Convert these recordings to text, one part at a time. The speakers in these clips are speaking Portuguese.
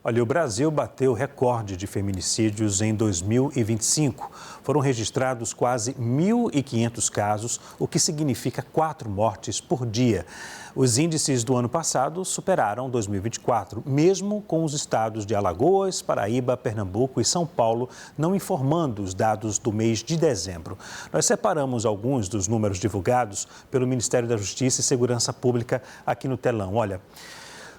Olha, o Brasil bateu recorde de feminicídios em 2025. Foram registrados quase 1.500 casos, o que significa 4 mortes por dia. Os índices do ano passado superaram 2024, mesmo com os estados de Alagoas, Paraíba, Pernambuco e São Paulo não informando os dados do mês de dezembro. Nós separamos alguns dos números divulgados pelo Ministério da Justiça e Segurança Pública aqui no telão. Olha,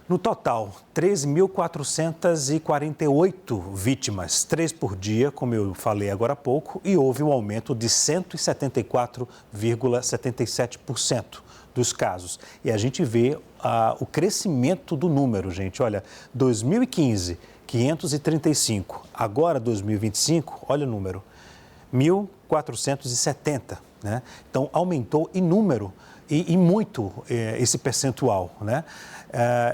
no total, 13.448 vítimas, 3 por dia, como eu falei agora há pouco, e houve um aumento de 174,77% dos casos. E a gente vê o crescimento do número, gente. Olha, 2015, 535. Agora, 2025, olha o número, 1.470, né? Então, aumentou em número e muito esse percentual, né?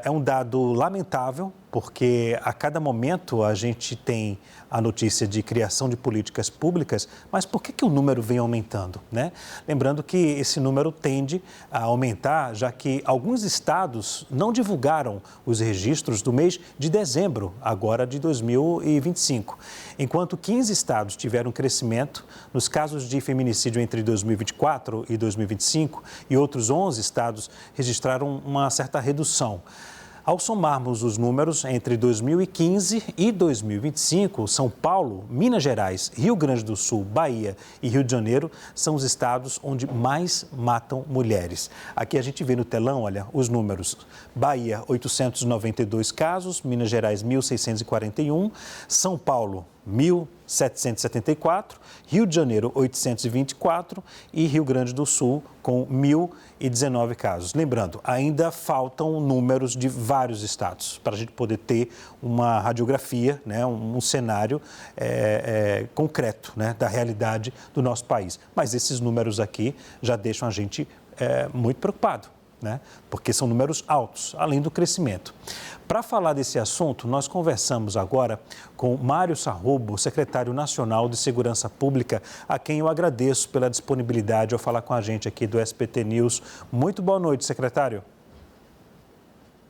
É um dado lamentável, porque a cada momento a gente tem a notícia de criação de políticas públicas, mas por que o número vem aumentando, né? Lembrando que esse número tende a aumentar, já que alguns estados não divulgaram os registros do mês de dezembro, agora de 2025. Enquanto 15 estados tiveram crescimento nos casos de feminicídio entre 2024 e 2025, e outros 11 estados registraram uma certa redução. Ao somarmos os números entre 2015 e 2025, São Paulo, Minas Gerais, Rio Grande do Sul, Bahia e Rio de Janeiro são os estados onde mais matam mulheres. Aqui a gente vê no telão, olha, os números. Bahia, 892 casos, Minas Gerais, 1.641, São Paulo, 1.774, Rio de Janeiro, 824 e Rio Grande do Sul, com 1.019 casos. Lembrando, ainda faltam números de vários estados para a gente poder ter uma radiografia, né, um cenário concreto, né, da realidade do nosso país. Mas esses números aqui já deixam a gente muito preocupado, né, porque são números altos, além do crescimento. Para falar desse assunto, nós conversamos agora com Mário Sarrobo, secretário nacional de Segurança Pública, a quem eu agradeço pela disponibilidade ao falar com a gente aqui do SBT News. Muito boa noite, secretário.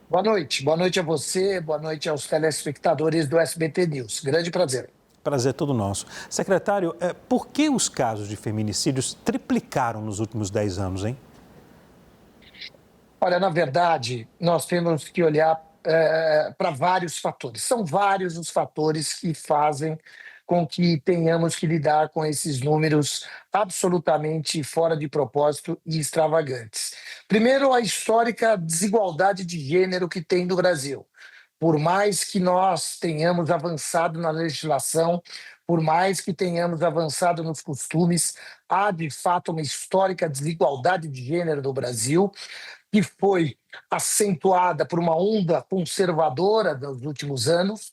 Boa noite a você, boa noite aos telespectadores do SBT News. Grande prazer. Prazer todo nosso. Secretário, por que os casos de feminicídios triplicaram nos últimos 10 anos, hein? Olha, na verdade, nós temos que olhar para vários fatores. São vários os fatores que fazem com que tenhamos que lidar com esses números absolutamente fora de propósito e extravagantes. Primeiro, a histórica desigualdade de gênero que tem no Brasil. Por mais que nós tenhamos avançado na legislação, por mais que tenhamos avançado nos costumes, há de fato uma histórica desigualdade de gênero no Brasil, que foi acentuada por uma onda conservadora dos últimos anos,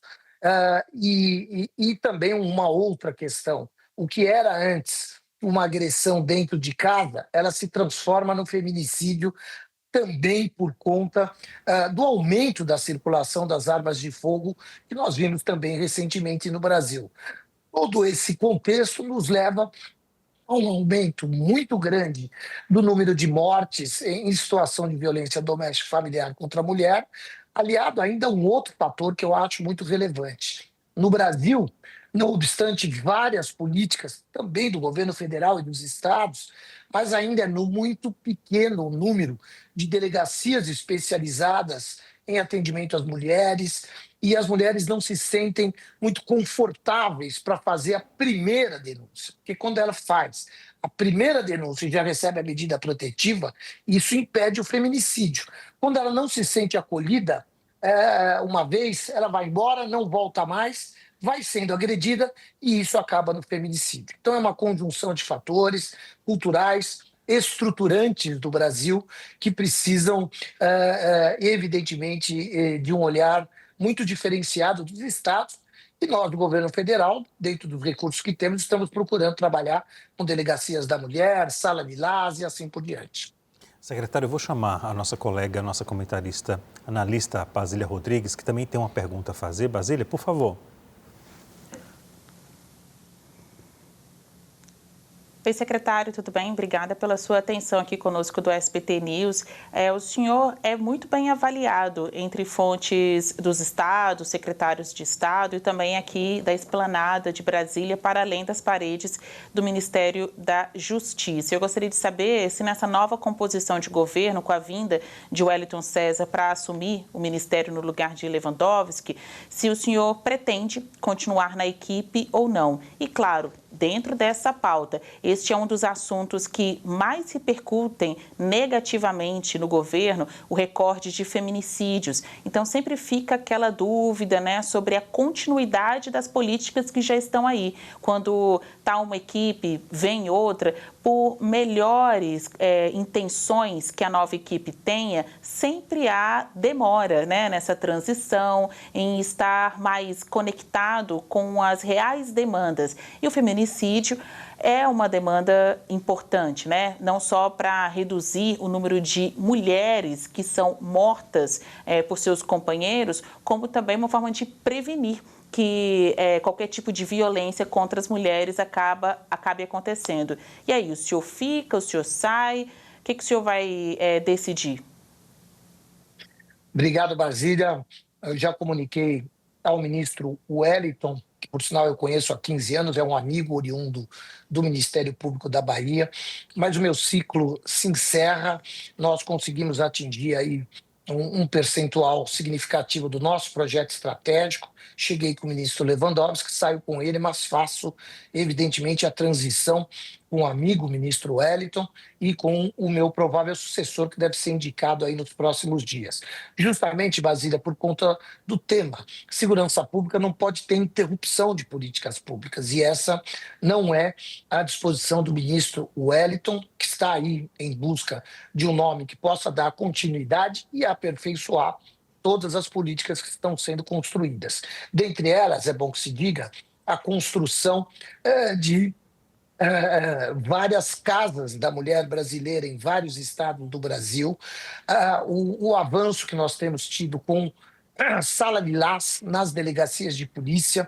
e também uma outra questão. O que era antes uma agressão dentro de casa, ela se transforma no feminicídio também por conta do aumento da circulação das armas de fogo, que nós vimos também recentemente no Brasil. Todo esse contexto nos leva a um aumento muito grande do número de mortes em situação de violência doméstica familiar contra a mulher, aliado ainda a um outro fator que eu acho muito relevante. No Brasil, não obstante várias políticas, também do governo federal e dos estados, mas ainda é muito pequeno o número de delegacias especializadas em atendimento às mulheres, e as mulheres não se sentem muito confortáveis para fazer a primeira denúncia. Porque quando ela faz a primeira denúncia e já recebe a medida protetiva, isso impede o feminicídio. Quando ela não se sente acolhida, uma vez, ela vai embora, não volta mais, vai sendo agredida e isso acaba no feminicídio. Então é uma conjunção de fatores culturais, estruturantes do Brasil que precisam, evidentemente, de um olhar muito diferenciado dos estados, e nós, do governo federal, dentro dos recursos que temos, estamos procurando trabalhar com delegacias da mulher, sala de Lás e assim por diante. Secretário, eu vou chamar a nossa colega, a nossa comentarista, analista Basília Rodrigues, que também tem uma pergunta a fazer. Basília, por favor. Oi, secretário, tudo bem? Obrigada pela sua atenção aqui conosco do SBT News. O senhor é muito bem avaliado entre fontes dos estados, secretários de estado e também aqui da esplanada de Brasília, para além das paredes do Ministério da Justiça. Eu gostaria de saber se nessa nova composição de governo, com a vinda de Wellington César para assumir o ministério no lugar de Lewandowski, se o senhor pretende continuar na equipe ou não. E, claro, dentro dessa pauta, este é um dos assuntos que mais repercutem negativamente no governo, o recorde de feminicídios. Então, sempre fica aquela dúvida, né, sobre a continuidade das políticas que já estão aí. Quando está uma equipe, vem outra, por melhores intenções que a nova equipe tenha, sempre há demora, né, nessa transição, em estar mais conectado com as reais demandas. E o feminicídio é uma demanda importante, né? Não só para reduzir o número de mulheres que são mortas por seus companheiros, como também uma forma de prevenir que qualquer tipo de violência contra as mulheres acabe acontecendo. E aí, o senhor fica, o senhor sai? O que o senhor vai decidir? Obrigado, Basília. Eu já comuniquei ao ministro Wellington, que por sinal eu conheço há 15 anos, é um amigo oriundo do Ministério Público da Bahia, mas o meu ciclo se encerra, nós conseguimos atingir aí um percentual significativo do nosso projeto estratégico. Cheguei com o ministro Lewandowski, saio com ele, mas faço, evidentemente, a transição com o amigo ministro Wellington e com o meu provável sucessor, que deve ser indicado aí nos próximos dias. Justamente, Basília, por conta do tema. Segurança pública não pode ter interrupção de políticas públicas, e essa não é a disposição do ministro Wellington, que está aí em busca de um nome que possa dar continuidade e aperfeiçoar todas as políticas que estão sendo construídas. Dentre elas, é bom que se diga, a construção de várias casas da mulher brasileira em vários estados do Brasil, o avanço que nós temos tido com a sala lilás nas delegacias de polícia,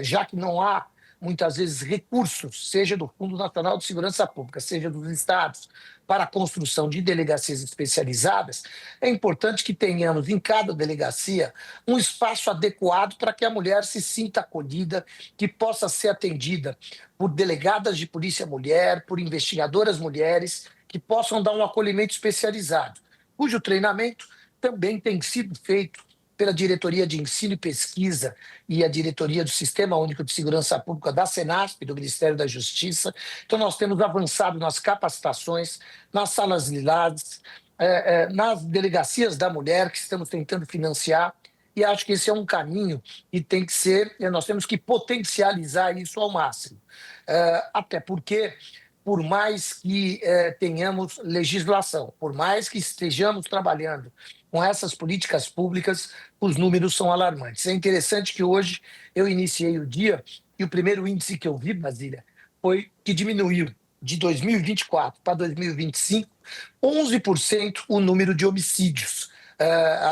já que não há, muitas vezes, recursos, seja do Fundo Nacional de Segurança Pública, seja dos estados, para a construção de delegacias especializadas, é importante que tenhamos em cada delegacia um espaço adequado para que a mulher se sinta acolhida, que possa ser atendida por delegadas de polícia mulher, por investigadoras mulheres, que possam dar um acolhimento especializado, cujo treinamento também tem sido feito pela Diretoria de Ensino e Pesquisa e a Diretoria do Sistema Único de Segurança Pública da Senasp, do Ministério da Justiça. Então, nós temos avançado nas capacitações, nas salas lilás, nas delegacias da mulher, que estamos tentando financiar, e acho que esse é um caminho que tem que ser, nós temos que potencializar isso ao máximo. Até porque, por mais que tenhamos legislação, por mais que estejamos trabalhando com essas políticas públicas, os números são alarmantes. É interessante que hoje eu iniciei o dia e o primeiro índice que eu vi, Basília, foi que diminuiu de 2024 para 2025 11% o número de homicídios,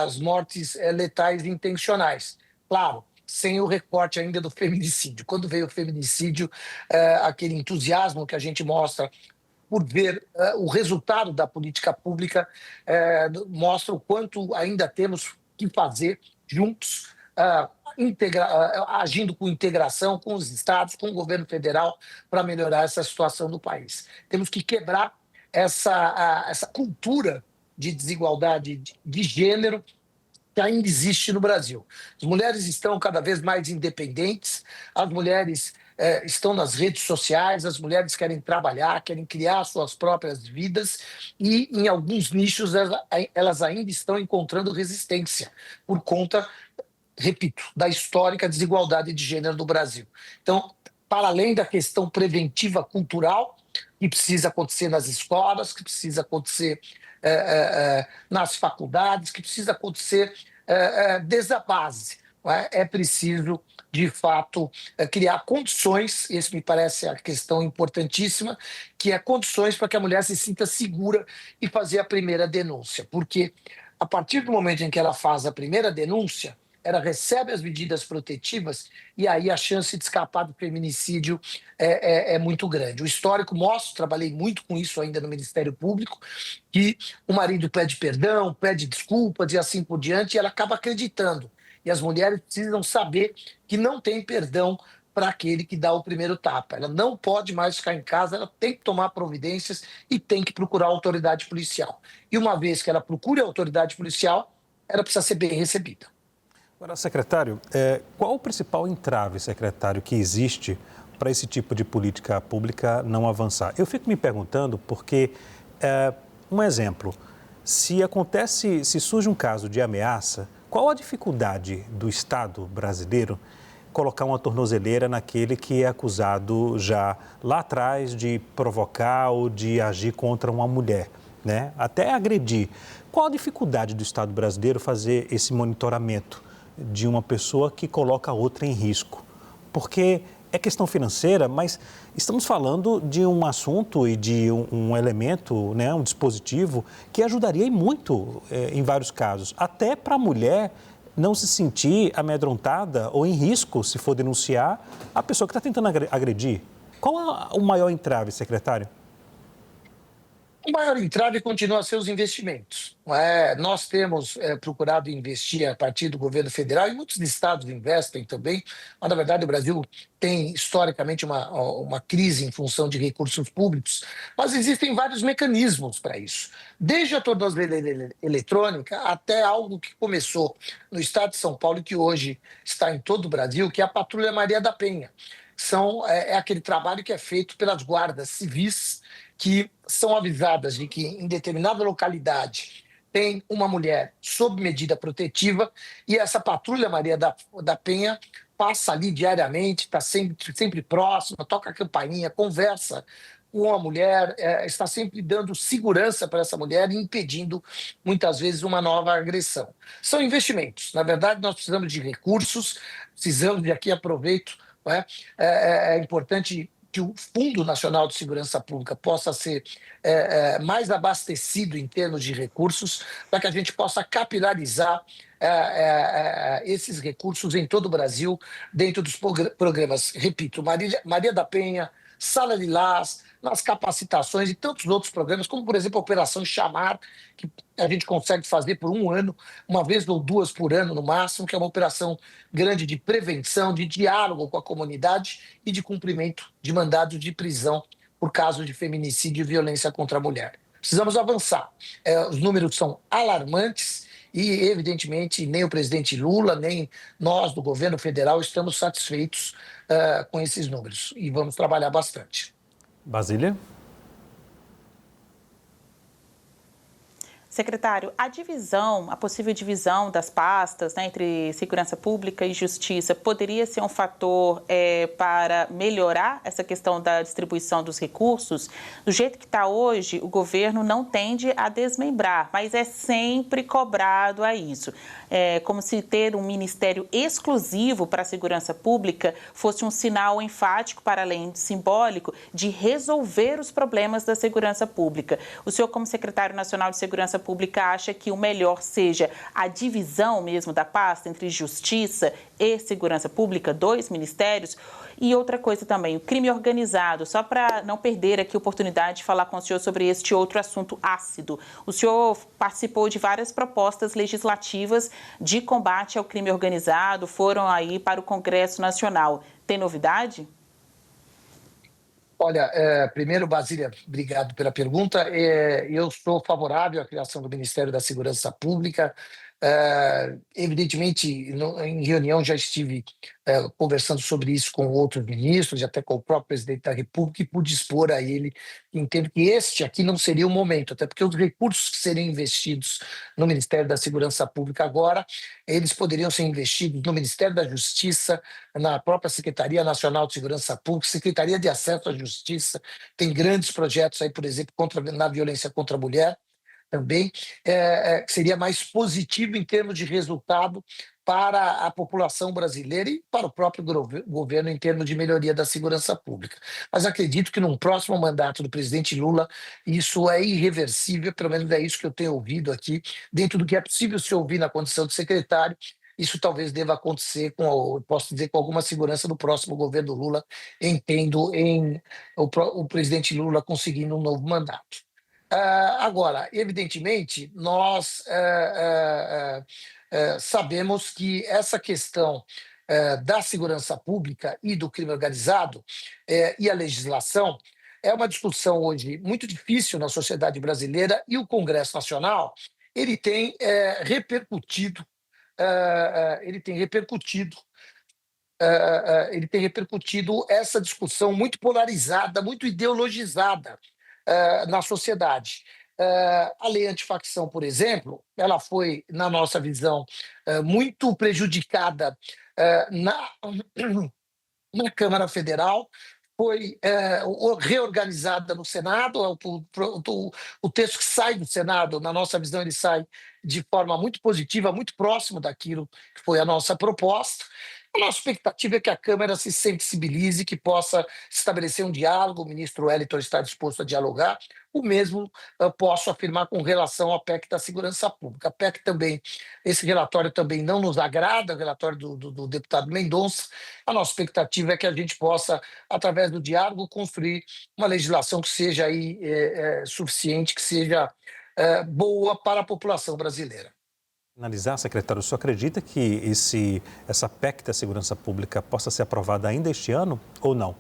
as mortes letais intencionais. Claro, sem o recorte ainda do feminicídio. Quando veio o feminicídio, aquele entusiasmo que a gente mostra por ver o resultado da política pública, mostra o quanto ainda temos que fazer juntos, agindo com integração com os estados, com o governo federal, para melhorar essa situação no país. Temos que quebrar essa cultura de desigualdade de gênero que ainda existe no Brasil. As mulheres estão cada vez mais independentes, as mulheres estão nas redes sociais, as mulheres querem trabalhar, querem criar suas próprias vidas e, em alguns nichos, elas ainda estão encontrando resistência por conta, repito, da histórica desigualdade de gênero do Brasil. Então, para além da questão preventiva cultural, que precisa acontecer nas escolas, que precisa acontecer nas faculdades, que precisa acontecer desde a base. É preciso, de fato, criar condições, isso me parece a questão importantíssima, que é condições para que a mulher se sinta segura e fazer a primeira denúncia. Porque, a partir do momento em que ela faz a primeira denúncia, ela recebe as medidas protetivas e aí a chance de escapar do feminicídio é muito grande. O histórico mostra, trabalhei muito com isso ainda no Ministério Público, que o marido pede perdão, pede desculpas e assim por diante, e ela acaba acreditando. E as mulheres precisam saber que não tem perdão para aquele que dá o primeiro tapa. Ela não pode mais ficar em casa, ela tem que tomar providências e tem que procurar a autoridade policial. E uma vez que ela procure a autoridade policial, ela precisa ser bem recebida. Agora, secretário, qual o principal entrave, secretário, que existe para esse tipo de política pública não avançar? Eu fico me perguntando porque, um exemplo, se surge um caso de ameaça, qual a dificuldade do Estado brasileiro colocar uma tornozeleira naquele que é acusado já lá atrás de provocar ou de agir contra uma mulher, né? Até agredir. Qual a dificuldade do Estado brasileiro fazer esse monitoramento de uma pessoa que coloca a outra em risco? Porque é questão financeira, mas estamos falando de um assunto e de um elemento, né, um dispositivo que ajudaria muito em vários casos, até para a mulher não se sentir amedrontada ou em risco se for denunciar a pessoa que está tentando agredir. Qual é o maior entrave, secretário? O maior entrave continua a ser os investimentos. Nós temos procurado investir a partir do governo federal e muitos estados investem também, mas na verdade o Brasil tem historicamente uma crise em função de recursos públicos, mas existem vários mecanismos para isso. Desde a tornozeleira eletrônica até algo que começou no estado de São Paulo e que hoje está em todo o Brasil, que é a Patrulha Maria da Penha. É aquele trabalho que é feito pelas guardas civis que são avisadas de que em determinada localidade tem uma mulher sob medida protetiva e essa Patrulha Maria da Penha passa ali diariamente, está sempre próxima, toca a campainha, conversa com a mulher, está sempre dando segurança para essa mulher e impedindo, muitas vezes, uma nova agressão. São investimentos. Na verdade, nós precisamos de recursos, precisamos de aqui, aproveito, é importante que o Fundo Nacional de Segurança Pública possa ser mais abastecido em termos de recursos, para que a gente possa capilarizar esses recursos em todo o Brasil, dentro dos programas, repito, Maria da Penha, Sala Lilás, nas capacitações e tantos outros programas, como, por exemplo, a Operação Chamar, que a gente consegue fazer por um ano, uma vez ou duas por ano no máximo, que é uma operação grande de prevenção, de diálogo com a comunidade e de cumprimento de mandados de prisão por caso de feminicídio e violência contra a mulher. Precisamos avançar. Os números são alarmantes e, evidentemente, nem o presidente Lula, nem nós do governo federal estamos satisfeitos com esses números e vamos trabalhar bastante. Basília? Secretário, a possível divisão das pastas, né, entre segurança pública e justiça poderia ser um fator para melhorar essa questão da distribuição dos recursos? Do jeito que está hoje, o governo não tende a desmembrar, mas é sempre cobrado a isso. É como se ter um ministério exclusivo para a segurança pública fosse um sinal enfático, para além de simbólico, de resolver os problemas da segurança pública. O senhor, como secretário nacional de segurança pública, acha que o melhor seja a divisão mesmo da pasta entre justiça e segurança pública, 2 ministérios? E outra coisa também, o crime organizado, só para não perder aqui a oportunidade de falar com o senhor sobre este outro assunto ácido. O senhor participou de várias propostas legislativas de combate ao crime organizado, foram aí para o Congresso Nacional. Tem novidade? Olha, primeiro, Basília, obrigado pela pergunta. Eu sou favorável à criação do Ministério da Segurança Pública. Evidentemente, em reunião já estive conversando sobre isso com outros ministros e até com o próprio presidente da República e pude expor a ele. Entendo que este aqui não seria o momento, até porque os recursos que seriam investidos no Ministério da Segurança Pública agora, eles poderiam ser investidos no Ministério da Justiça, na própria Secretaria Nacional de Segurança Pública, Secretaria de Acesso à Justiça, tem grandes projetos aí, por exemplo, na violência contra a mulher, também, seria mais positivo em termos de resultado para a população brasileira e para o próprio governo em termos de melhoria da segurança pública. Mas acredito que num próximo mandato do presidente Lula isso é irreversível, pelo menos é isso que eu tenho ouvido aqui, dentro do que é possível se ouvir na condição de secretário, isso talvez deva acontecer, posso dizer, com alguma segurança no próximo governo Lula, entendo em o presidente Lula conseguindo um novo mandato. Agora, evidentemente, nós sabemos que essa questão da segurança pública e do crime organizado e a legislação é uma discussão hoje muito difícil na sociedade brasileira, e o Congresso Nacional ele tem repercutido, ele tem repercutido essa discussão muito polarizada, muito ideologizada na sociedade. A lei antifacção, por exemplo, ela foi, na nossa visão, muito prejudicada na, na Câmara Federal, foi reorganizada no Senado. O texto que sai do Senado, na nossa visão, ele sai de forma muito positiva, muito próximo daquilo que foi a nossa proposta. A nossa expectativa é que a Câmara se sensibilize, que possa estabelecer um diálogo. O ministro Wellington está disposto a dialogar. O mesmo posso afirmar com relação ao PEC da segurança pública. A PEC também, esse relatório também não nos agrada, o relatório do deputado Mendonça. A nossa expectativa é que a gente possa, através do diálogo, construir uma legislação que seja aí, suficiente, que seja boa para a população brasileira. Analisar, secretário, o senhor acredita que essa PEC da segurança pública possa ser aprovada ainda este ano ou não?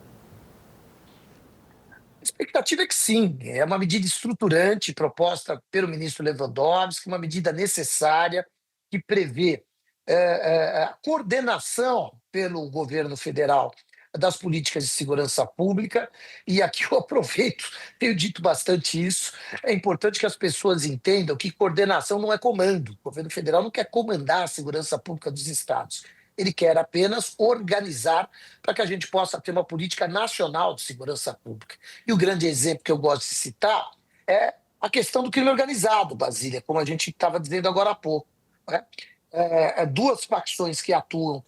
A expectativa é que sim. É uma medida estruturante proposta pelo ministro Lewandowski, uma medida necessária que prevê a coordenação pelo governo federal das políticas de segurança pública. E aqui eu aproveito, tenho dito bastante isso, é importante que as pessoas entendam que coordenação não é comando. O governo federal não quer comandar a segurança pública dos estados. Ele quer apenas organizar para que a gente possa ter uma política nacional de segurança pública. E o grande exemplo que eu gosto de citar é a questão do crime organizado, Basília, como a gente estava dizendo agora há pouco, né? Duas facções que atuam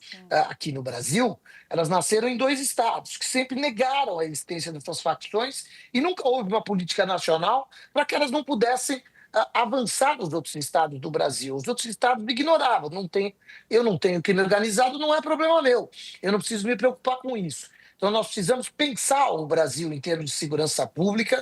aqui no Brasil, elas nasceram em dois estados, que sempre negaram a existência dessas facções, e nunca houve uma política nacional para que elas não pudessem avançar nos outros estados do Brasil. Os outros estados ignoravam. Eu não tenho crime organizado, não é problema meu. Eu não preciso me preocupar com isso. Então, nós precisamos pensar o Brasil em termos de segurança pública,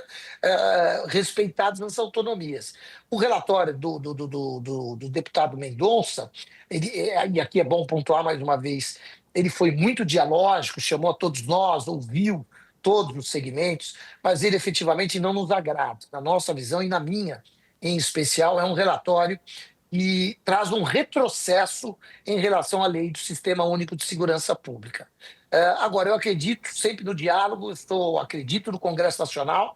respeitadas as autonomias. O relatório do deputado Mendonça, e aqui é bom pontuar mais uma vez, ele foi muito dialógico, chamou a todos nós, ouviu todos os segmentos, mas ele efetivamente não nos agrada. Na nossa visão e na minha, em especial, é um relatório que traz um retrocesso em relação à lei do Sistema Único de Segurança Pública. Agora, eu acredito sempre no diálogo, acredito no Congresso Nacional,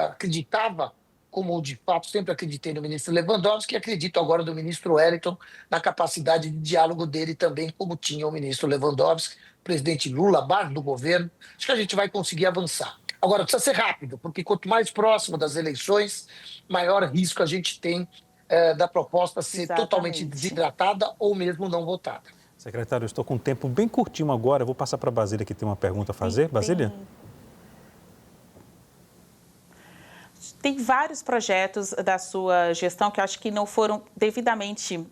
acreditava, como de fato sempre acreditei no ministro Lewandowski, e acredito agora no ministro Wellington, na capacidade de diálogo dele também, como tinha o ministro Lewandowski, o presidente Lula, a base do governo. Acho que a gente vai conseguir avançar. Agora, precisa ser rápido, porque quanto mais próximo das eleições, maior risco a gente tem da proposta ser totalmente desidratada ou mesmo não votada. Secretário, eu estou com um tempo bem curtinho agora. Eu vou passar para a Basília, que tem uma pergunta a fazer. Basília? Tem vários projetos da sua gestão que eu acho que não foram devidamente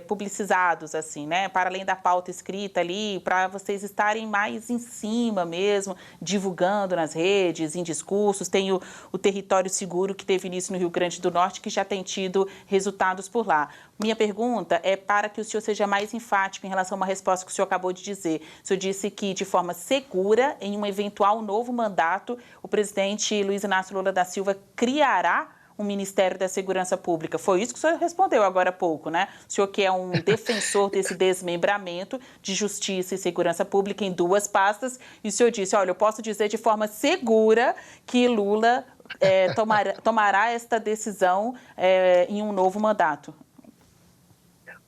publicizados, assim, né? Para além da pauta escrita ali, para vocês estarem mais em cima mesmo, divulgando nas redes, em discursos. Tem o Território Seguro, que teve início no Rio Grande do Norte, que já tem tido resultados por lá. Minha pergunta é para que o senhor seja mais enfático em relação a uma resposta que o senhor acabou de dizer. O senhor disse que, de forma segura, em um eventual novo mandato, o presidente Luiz Inácio Lula da Silva criará um Ministério da Segurança Pública. Foi isso que o senhor respondeu agora há pouco, né? O senhor que é um defensor desse desmembramento de Justiça e Segurança Pública em duas pastas, e o senhor disse, olha, eu posso dizer de forma segura que Lula tomará esta decisão em um novo mandato.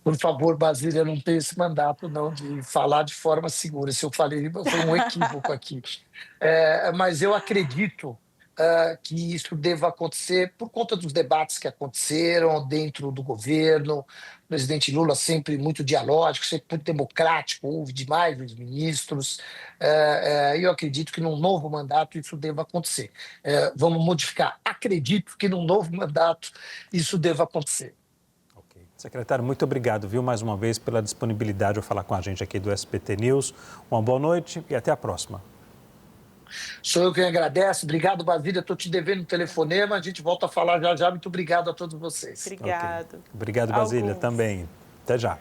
Por favor, Basília, eu não tenho esse mandato, não, de falar de forma segura. Se eu falei, foi um equívoco aqui. Mas eu acredito que isso deva acontecer por conta dos debates que aconteceram dentro do governo. O presidente Lula sempre muito dialógico, sempre muito democrático, ouve demais os ministros. Eu acredito que num novo mandato isso deva acontecer. Vamos modificar. Acredito que num novo mandato isso deva acontecer. Secretário, muito obrigado, viu, mais uma vez, pela disponibilidade de falar com a gente aqui do SBT News. Uma boa noite e até a próxima. Sou eu quem agradece. Obrigado, Basília. Estou te devendo um telefonema. A gente volta a falar já já. Muito obrigado a todos vocês. Obrigado. Okay. Obrigado, Basília, também. Até já.